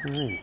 Hey.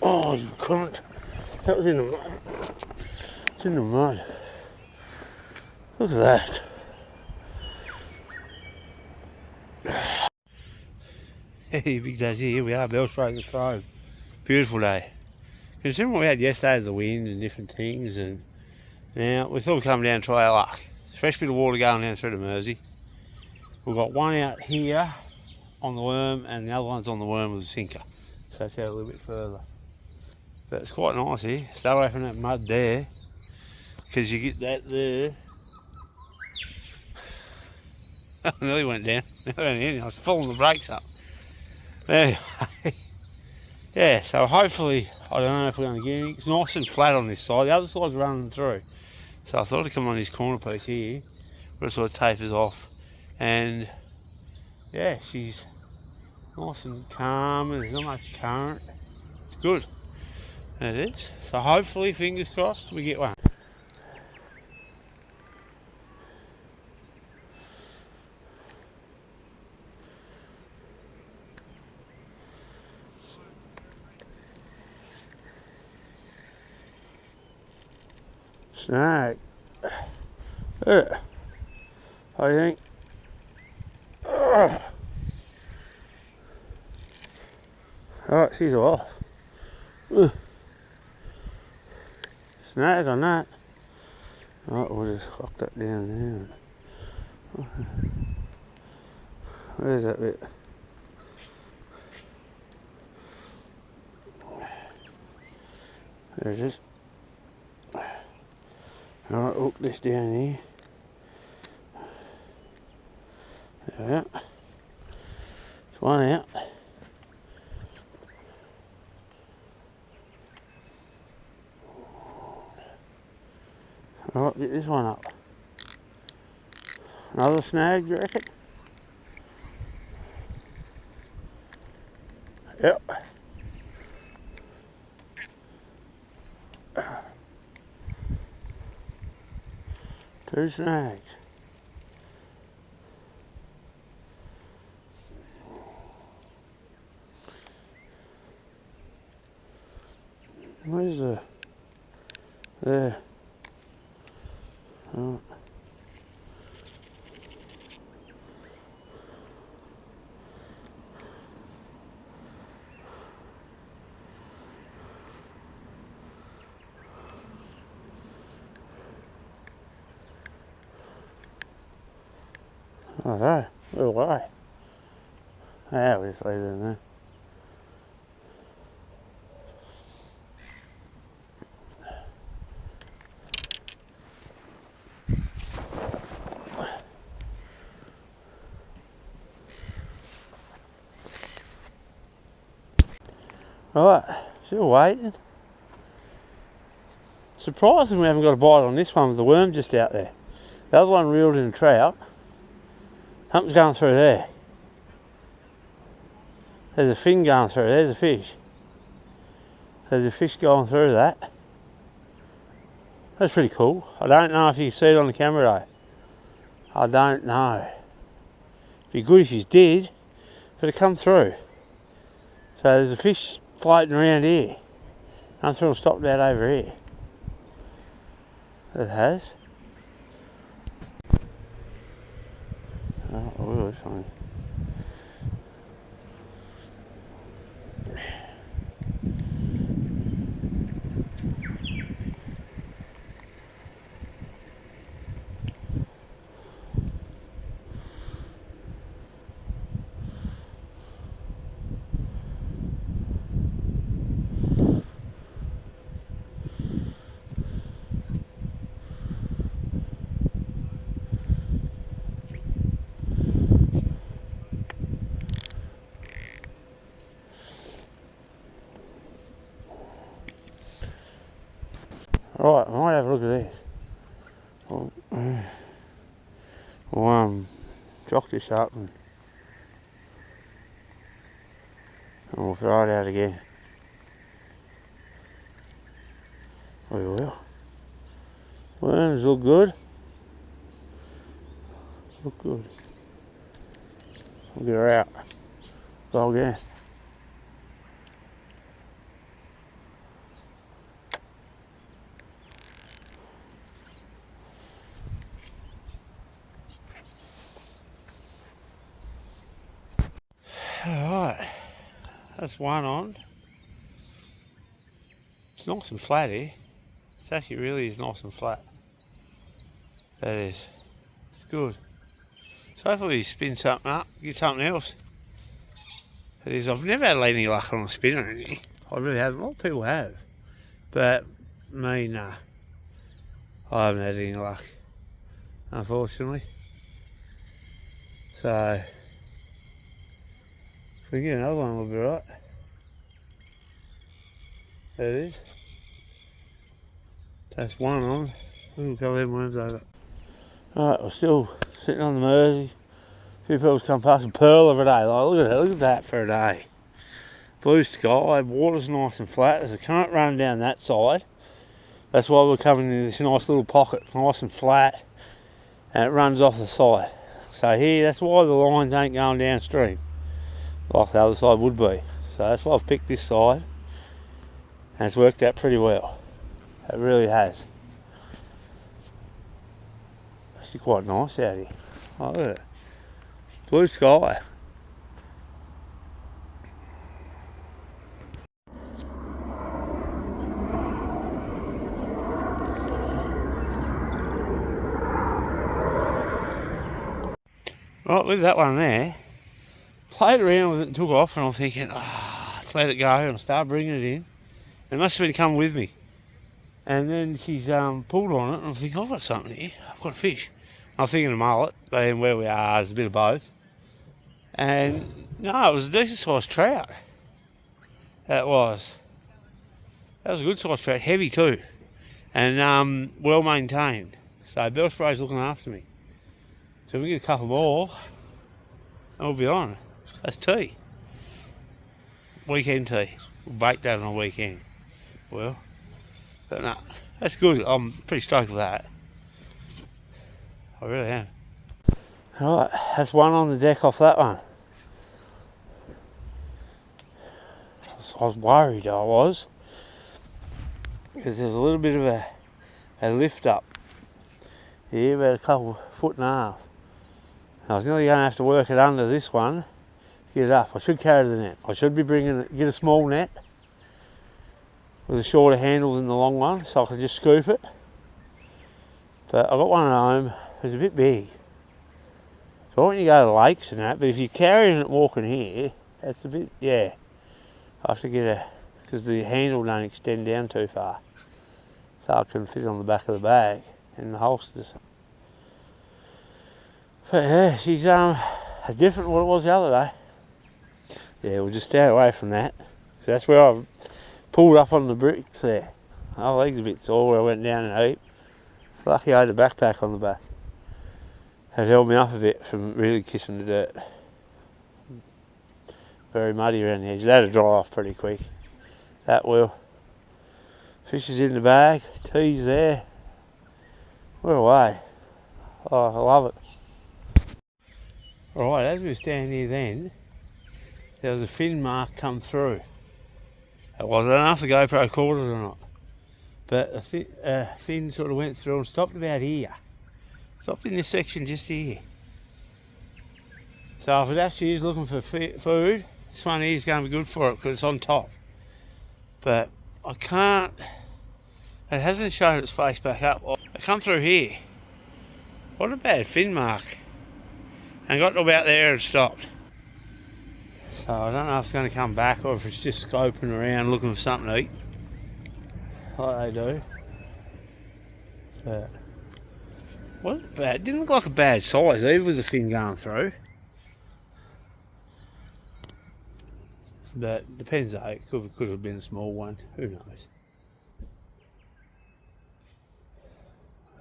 Oh, you couldn't. That was in the mud. It's in the mud. Look at that. Hey, Big Dazz here. We are Bells Parade Latrobe. Beautiful day. Considering what we had yesterday, the wind and different things, and now we thought we'd come down and try our luck. Fresh bit of water going down through the Mersey. We've got one out here on the worm, and the other one's on the worm with a sinker. So it's out a little bit further. But it's quite nice here. Stay away from that mud there, because you get that there. I nearly went down. I was pulling the brakes up. Anyway, yeah, so hopefully, I don't know if we're going to get any. It's nice and flat on this side. The other side's running through. So I thought I'd come on this corner piece here, where it sort of tapers off. And yeah, she's nice and calm, and there's not much current. It's good. And it is. So hopefully, fingers crossed, we get one. Snag. There. I think. Alright, she's off. Snag on that. Right, we'll just lock that down there. Where's that bit? There it is. Alright, hook this down here. There we are. There's one out. Alright, get this one up. Another snag, do you reckon? Yep. Two snags. Where's the... There. Oh. don't know, where away. Yeah, we just leave it in there. Right, still waiting. Surprising we haven't got a bite on this one with the worm just out there. The other one reeled in a trout. Something's going through there. There's a fin going through, there's a fish. There's a fish going through that. That's pretty cool. I don't know if you can see it on the camera though. I don't know. It'd be good if you did, but it come through. So there's a fish floating around here. I'm through and stopped out over here. It has. Oh, oh, something. Right, I might have a look at this. We'll jock this up and we'll throw it out again. We will. Worms look good. Look good. We'll get her out. Go again. Alright, that's one on. It's nice and flat here. It's actually really is nice and flat. That is. It's good. So hopefully you spin something up, get something else. It is. I've never had any luck on a spinner or anything. I really haven't. A lot of people have. But me, nah. I haven't had any luck, unfortunately. So if we get another one, we'll be right. There it is. That's one on. We'll go them worms over. Alright, we're still sitting on the Mersey. A few people's come past, a pearl of a day. Like, look at that for a day. Blue sky, water's nice and flat. There's a current running down that side. That's why we're coming in this nice little pocket, nice and flat, and it runs off the side. So here, that's why the lines ain't going downstream like the other side would be. So that's why I've picked this side, and it's worked out pretty well. It really has. Actually quite nice out here. Oh, look at it. Blue sky. Right, with that one there, played around with it and took off, and I'm thinking, let's let it go, and I started bringing it in. It must have been coming with me. And then she's pulled on it, and I'm thinking, I've got something here, I've got a fish. I'm thinking a mullet, and where we are is a bit of both. And no, it was a decent sized trout. That was. That was a good sized trout, heavy too. And well maintained. So Bells Parade's looking after me. So if we get a couple more, and we'll be on. That's tea. Weekend tea. We'll bake that on a weekend. Well, but no, that's good. I'm pretty stoked with that. I really am. Alright, that's one on the deck off that one. I was worried, I was. Because there's a little bit of a lift up here, about a couple foot and a half. I was nearly going to have to work it under this one, get it up. I should carry the net. I should be bringing it, get a small net with a shorter handle than the long one, so I can just scoop it. But I got one at home. It's a bit big. So when you go to the lakes and that, but if you're carrying it walking here, that's a bit, yeah. I have to get a, because the handle don't extend down too far. So I can fit on the back of the bag and the holsters. But yeah, she's different to what it was the other day. Yeah, we'll just stay away from that. So that's where I've pulled up on the bricks there. My leg's a bit sore where I went down in a heap. Lucky I had a backpack on the back. It held me up a bit from really kissing the dirt. Very muddy around the edge. That'll dry off pretty quick. That will. Fish is in the bag. Tea's there. We're away. Oh, I love it. Alright, as we were standing here then, there was a fin mark come through. I don't know if the GoPro caught it or not, but a fin sort of went through and stopped about here. Stopped in this section just here. So if it actually is looking for food, this one here is going to be good for it because it's on top. But I can't, it hasn't shown its face back up. I come through here. What a bad fin mark. And got to about there and stopped. So I don't know if it's going to come back or if it's just scoping around looking for something to eat, like they do. But wasn't bad. Didn't look like a bad size either with the fin going through. But depends though. It could have been a small one. Who knows?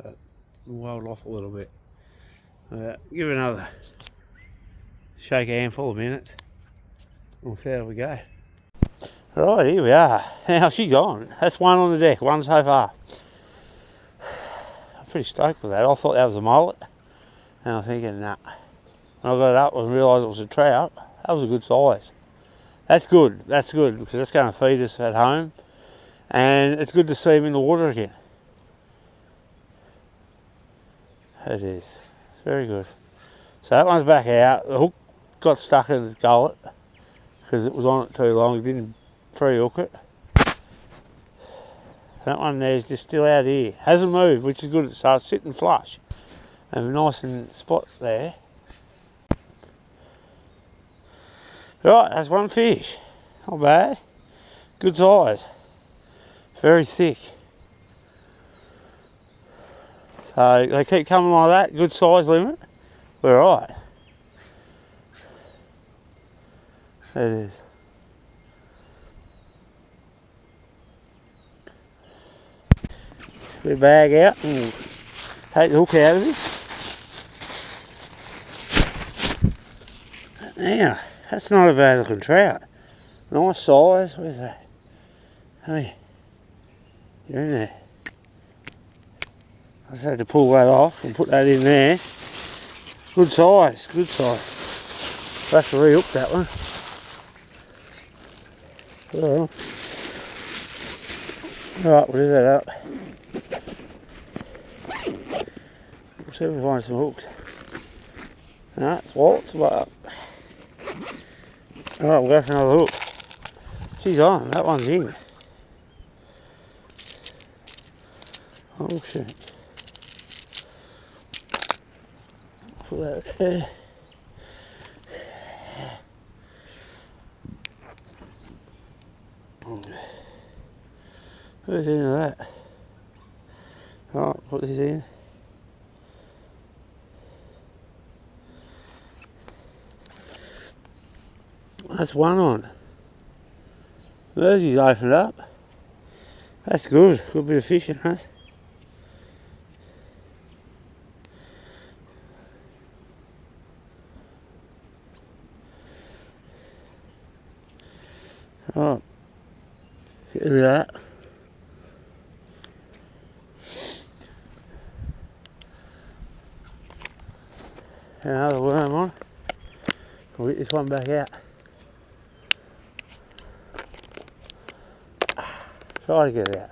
But we'll hold off a little bit. Give it another shake a handful of minutes. We'll see how we go. Right, here we are. Now she's on. That's one on the deck, one so far. I'm pretty stoked with that. I thought that was a mullet. And I'm thinking, nah. When I got it up and realised it was a trout, that was a good size. That's good, because that's going to feed us at home. And it's good to see him in the water again. It is. It's very good. So that one's back out. The hook got stuck in his gullet because it was on it too long. It didn't pre-hook it. That one there's just still out here. Hasn't moved, which is good. So it's sitting flush and nice in spot there. Right, that's one fish. Not bad. Good size. Very thick. So they keep coming like that. Good size limit. We're right. It is. Put the bag out and take the hook out of it. Now, that's not a bad looking trout. Nice size. Where's that? Hey, you're in there. I just had to pull that off and put that in there. Good size, good size. I'll have to re-hook that one. Well, alright, we'll do that up. We'll see if we find some hooks. No, it's waltz, but alright, we'll go for another hook. She's on, that one's in. Oh shit. Put that there. Who's into that? Right, put this in. That's one on. Mersey's opened up. That's good. Good bit of fishing, huh? Right. Get rid of that. Another worm on. We'll get this one back out. Try to get it out.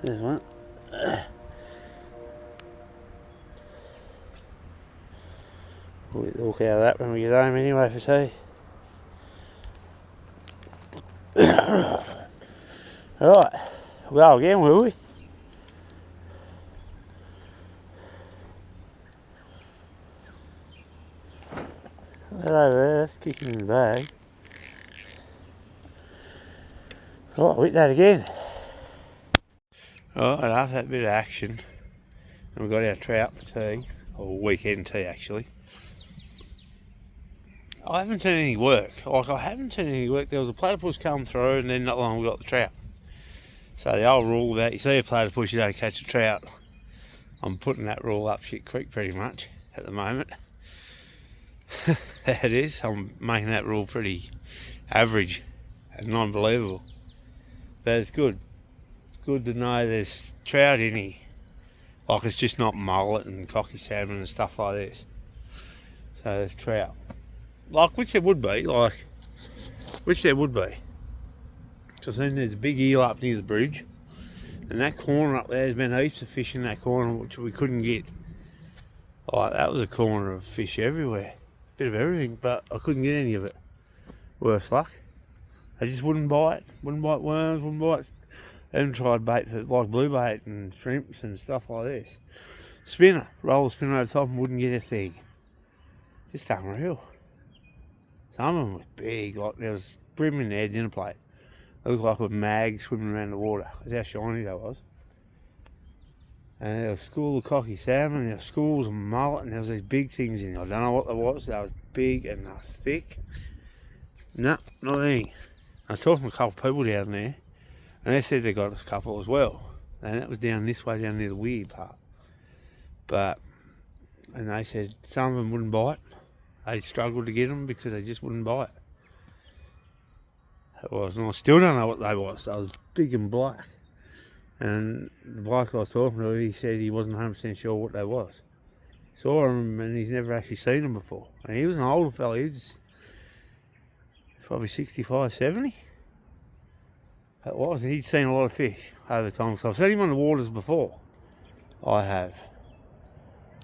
There's one. We'll get the hook out of that when we get home anyway for tea. Alright, Well, again, will we? That over there, that's kicking in the bag. Right, hit that again. Right, after that bit of action, and we got our trout for tea, or weekend tea actually. I haven't seen any work. There was a platypus come through, and then not long we got the trout. So the old rule about you see a platypus, you don't catch a trout. I'm putting that rule up shit creek pretty much at the moment. It is. I'm making that rule pretty average and non-believable. But it's good. It's good to know there's trout in here. Like it's just not mullet and cocky salmon and stuff like this. So there's trout. Like which there would be. Because then there's a big eel up near the bridge. And that corner up there, there's been heaps of fish in that corner which we couldn't get. Like that was a corner of fish everywhere. Bit of everything, but I couldn't get any of it. Worse luck. They just wouldn't bite. Wouldn't bite worms, wouldn't bite. They even tried bait for, like blue bait and shrimps and stuff like this. Spinner, roll the spinner over the top and wouldn't get a thing. Just unreal. Some of them was big, like there was brim in their dinner plate. It looked like a mag swimming around the water. That's how shiny that was. And there was schools of cocky salmon, and there was schools of mullet, and there was these big things in there. I don't know what they was. They was big and they was thick. No, not anything. I was talking to a couple of people down there, and they said they got us a couple as well. And that was down this way, down near the weird part. And they said some of them wouldn't bite. They struggled to get them because they just wouldn't bite. It was, and I still don't know what they was. They was big and black. And the bloke I was talking to, he said he wasn't 100% sure what they was. Saw them and he's never actually seen them before. And he was an older fella, he was probably 65, 70. That was, and he'd seen a lot of fish over time. So I've seen him on the waters before. I have.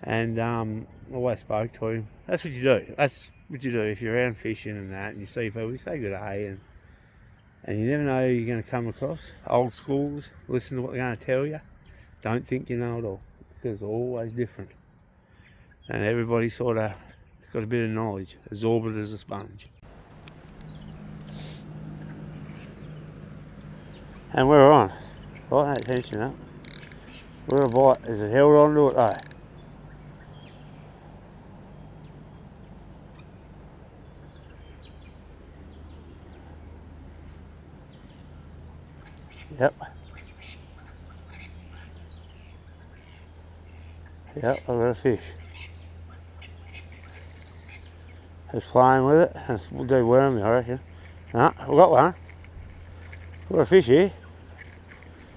And I always spoke to him. That's what you do. That's what you do if you're around fishing and that, and you see people, you say good day, and you never know who you're going to come across. Old schools, listen to what they're going to tell you. Don't think you know it all, because it's always different. And everybody sort of has got a bit of knowledge, absorb it as a sponge. And we're on. Light that tension up. We're a bite. Is it held on to it though? Yep. Yep, I've got a fish. Just playing with it. We'll do wormy, I reckon. No, we've got one. We've got a fish here.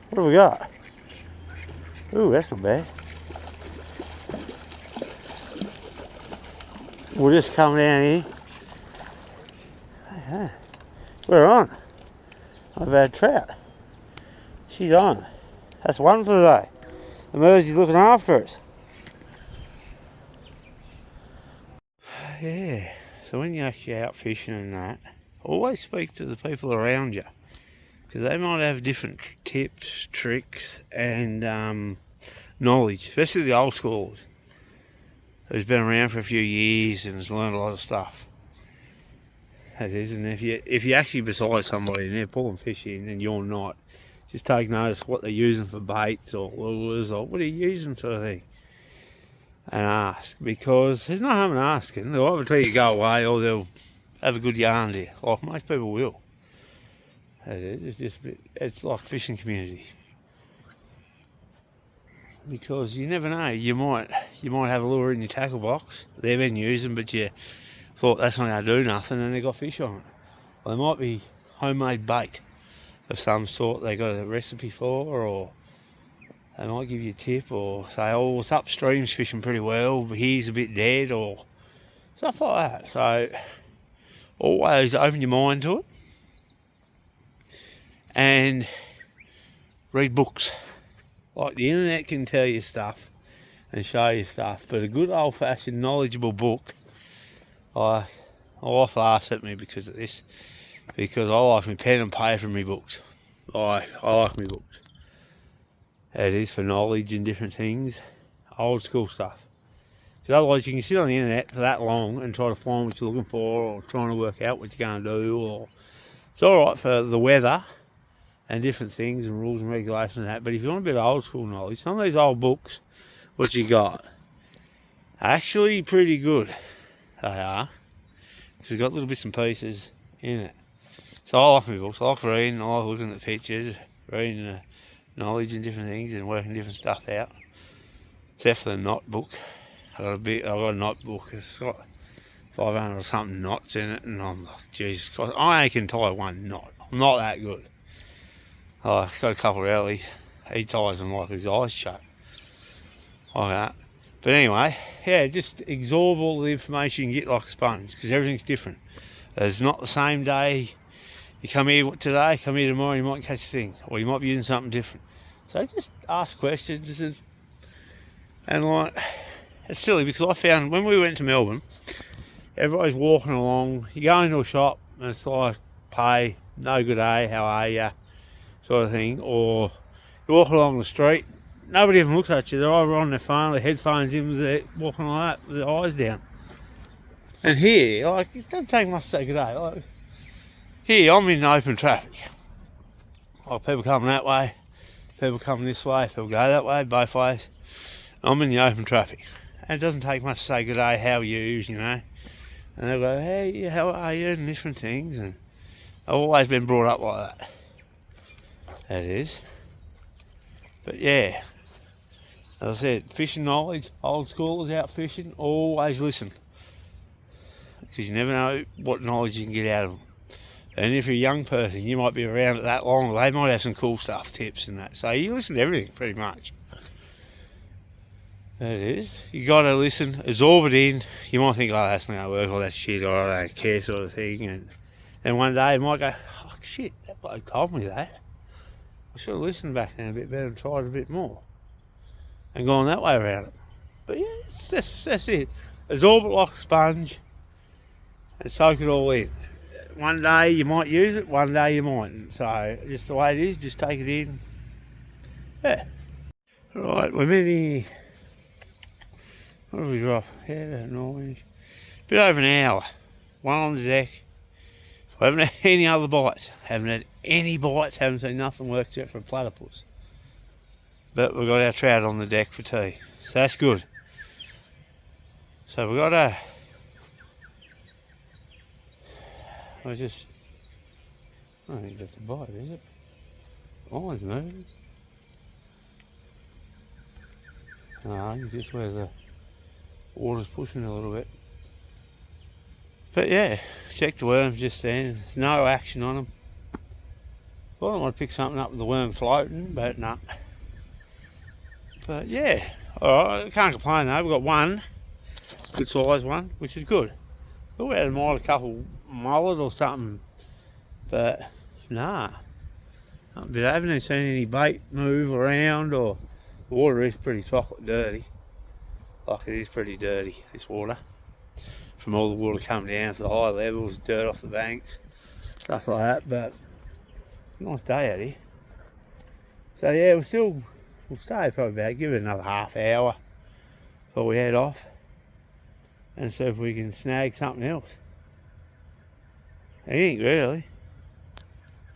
What have we got? Ooh, that's not bad. We'll just come down here. Hey, we're on. I've had trout. She's on. That's one for the day. The Mersey's looking after us. Yeah, so when you're actually out fishing and that, always speak to the people around you. Because they might have different tips, tricks and knowledge, especially the old schoolers who's been around for a few years and has learned a lot of stuff. That is, and if you're actually beside somebody and they're pulling fish in and you're not, just take notice what they're using for baits or lures or what are you using sort of thing. And ask, because there's no harm in asking. They'll either tell you to go away or they'll have a good yarn to you, like most people will. It's just it's like fishing community. Because you never know, you might have a lure in your tackle box, they've been using, but you thought that's not going to do nothing and they got fish on it. Well, they might be homemade bait of some sort they got a recipe for, or they might give you a tip or say, oh, it's upstream's fishing pretty well, but here's a bit dead, or stuff like that. So always open your mind to it and read books. Like the internet can tell you stuff and show you stuff, but a good old-fashioned knowledgeable book, my wife laughs at me because I like my pen and paper in my books. I like my books. It is for knowledge and different things, old school stuff. Because otherwise you can sit on the internet for that long and try to find what you're looking for, or trying to work out what you're going to do, or it's alright for the weather and different things and rules and regulations and that, but if you want a bit of old school knowledge, some of these old books, what you got, are actually pretty good. They are. Because they've got little bits and pieces in it. So I like my books. I like reading. I like looking at the pictures, reading the knowledge and different things, and working different stuff out. Except for the knot book. I've got a knot book. It's got 500 or something knots in it, and I'm like, Jesus Christ, I only can tie one knot. I'm not that good. I've got a couple of rallies. He ties them like his eyes shut. Like that. But anyway, yeah, just absorb all the information you get like a sponge, because everything's different. It's not the same day. You come here today, come here tomorrow, you might catch a thing, or you might be using something different. So just ask questions. And like, it's silly, because I found when we went to Melbourne, everybody's walking along. You go into a shop and it's like, pay, no good day, how are you, sort of thing. Or you walk along the street, nobody even looks at you. They're either on their phone, their headphones in, they're walking like that with their eyes down. And here, like, it doesn't take much to say good day. Like, here, I'm in open traffic. Like, people coming that way, people coming this way, people go that way, both ways. I'm in the open traffic. And it doesn't take much to say good day, how are you know. And they'll go, hey, how are you, and different things. And I've always been brought up like that. That is. But yeah, as I said, fishing knowledge, old schoolers out fishing, always listen. Because you never know what knowledge you can get out of them. And if you're a young person, you might be around it that long, they might have some cool stuff, tips and that. So you listen to everything, pretty much. That is. You got to listen, absorb it in. You might think, oh, that's not going to work, or that's shit, or I don't care, sort of thing. And then one day you might go, oh, shit, that bloke told me that. I should have listened back then a bit better and tried a bit more. And gone that way around it. But yeah, that's it. Absorb it like a sponge and soak it all in. One day you might use it, one day you mightn't. So just the way it is, just take it in. Yeah. Right, we're meeting. What did we drop? Yeah, about 9. Bit over an hour. One on the deck. I haven't had any other bites. Haven't had any bites. Haven't seen nothing work except for a platypus. But we've got our trout on the deck for tea. So that's good. So we've got a... I don't think that's a bite, is it? Line's moving. No, just where the water's pushing a little bit. But yeah, check the worms just then. There's no action on them. Thought I might pick something up with the worm floating, but no. But yeah, alright, can't complain though. We've got one, good size one, which is good. Thought we had a couple mullet or something, but nah. I haven't even seen any bait move around, or the water is pretty chocolate dirty. Like, it is pretty dirty, this water. From all the water coming down to the high levels, dirt off the banks, stuff like that. But nice day out here. So yeah, we'll stay probably about, give it another half hour before we head off and see if we can snag something else. Anything really.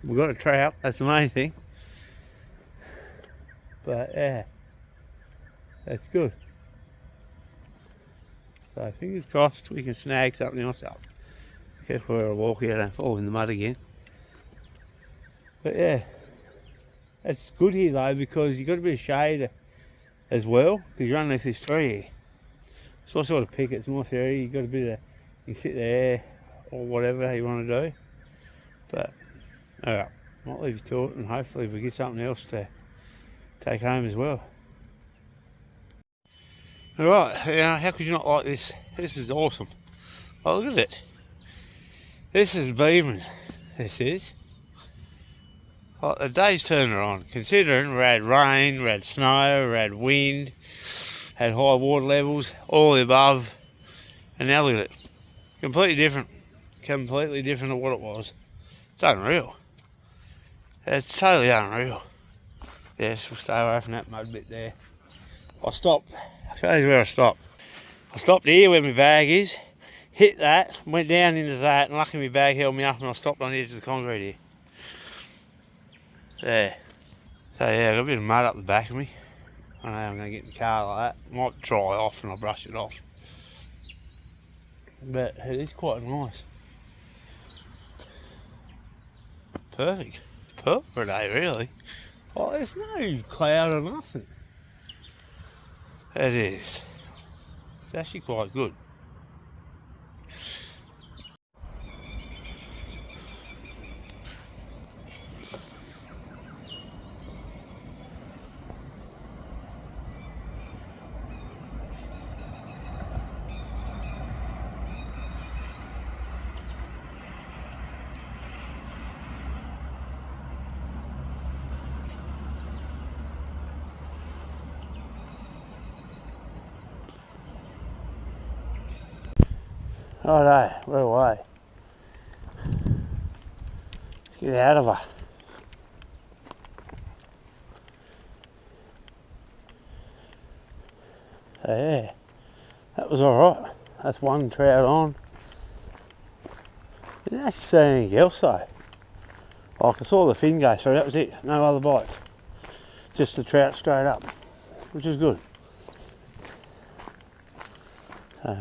We've got a trout, that's the main thing. But yeah, that's good. So fingers crossed we can snag something else up. Careful where I walk out and fall in the mud again. But yeah, it's good here though, because you've got a bit of shade as well, because you're underneath this tree here. So I sort of pick it's a nice area, you've got a bit of, you can sit there or whatever you want to do. But alright, might leave you to it, and hopefully we get something else to take home as well. Alright, how could you not like this? This is awesome. Oh, look at it. This is beaming. This is. Like, the day's turning on, considering we had rain, we had snow, we had wind, had high water levels, all the above, and now look at it. Completely different to what it was. It's unreal. It's totally unreal. Yes, we'll stay away from that mud bit there. I stopped. I'll show you where I stopped. I stopped here where my bag is, hit that, went down into that, and luckily my bag held me up and I stopped on the edge of the concrete here. There. So yeah, I've got a bit of mud up the back of me. I know I'm going to get in the car like that. Might dry off and I'll brush it off. But it is quite nice. Perfect. Perfect for a day, really. Oh, there's no cloud or nothing. It is. It's actually quite good. Righto, we're away. Let's get out of her. So yeah, that was alright. That's one trout on. Didn't actually see anything else though. Like I saw the fin go through, that was it. No other bites. Just the trout straight up, which is good. So,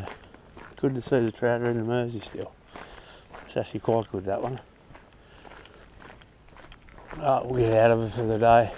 good to see the trout are in the Mersey still. It's actually quite good, that one. Right, we'll get out of it for the day.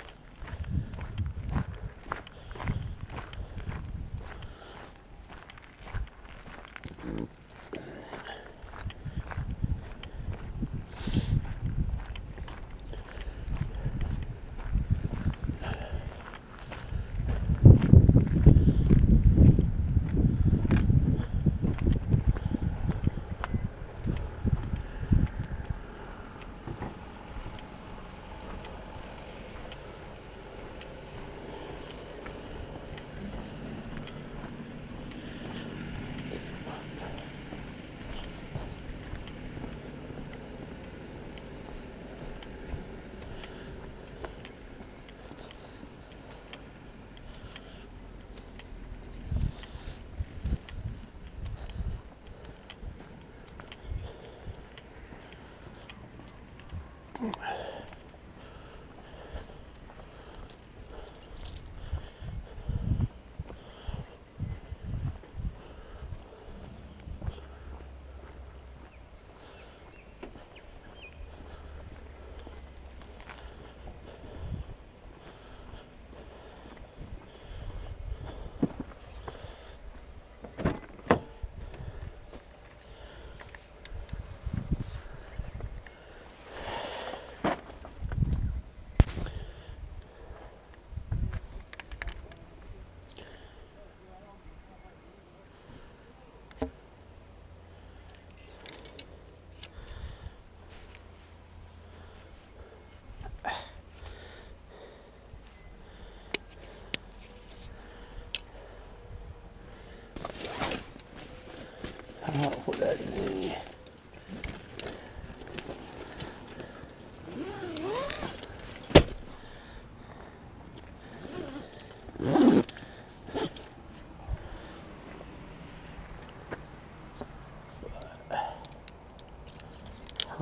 I'll put that in there.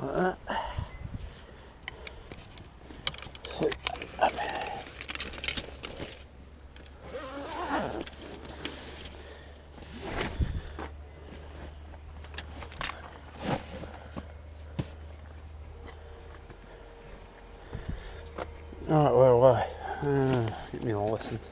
Like that. Sit up. Alright, we're away. Get me a license.